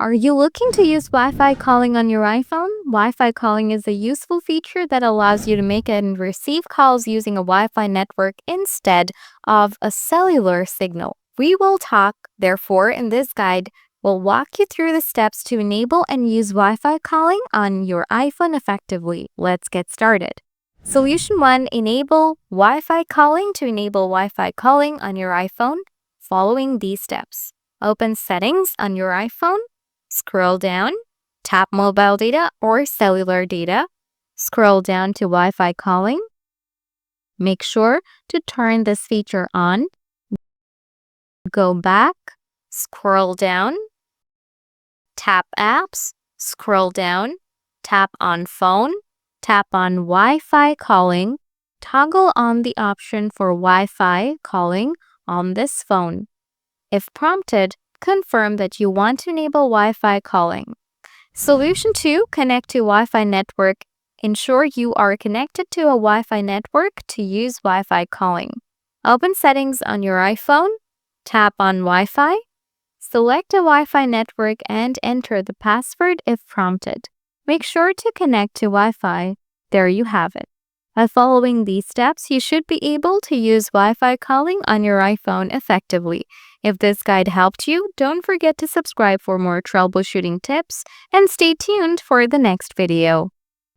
Are you looking to use Wi-Fi calling on your iPhone? Wi-Fi calling is a useful feature that allows you to make and receive calls using a Wi-Fi network instead of a cellular signal. We will talk, therefore, in this guide, we'll walk you through the steps to enable and use Wi-Fi calling on your iPhone effectively. Let's get started. Solution 1. Enable Wi-Fi calling. To enable Wi-Fi calling on your iPhone, following these steps. Open Settings on your iPhone. Scroll down, tap Mobile Data or Cellular Data. Scroll down to Wi-Fi calling. Make sure to turn this feature on. Go back, scroll down, tap Apps, scroll down, tap on Phone, tap on Wi-Fi calling. Toggle on the option for Wi-Fi calling on this phone. If prompted, confirm that you want to enable Wi-Fi calling. Solution 2. Connect to Wi-Fi network. Ensure you are connected to a Wi-Fi network to use Wi-Fi calling. Open Settings on your iPhone. Tap on Wi-Fi. Select a Wi-Fi network and enter the password if prompted. Make sure to connect to Wi-Fi. There you have it. By following these steps, you should be able to use Wi-Fi calling on your iPhone effectively. If this guide helped you, don't forget to subscribe for more troubleshooting tips and stay tuned for the next video.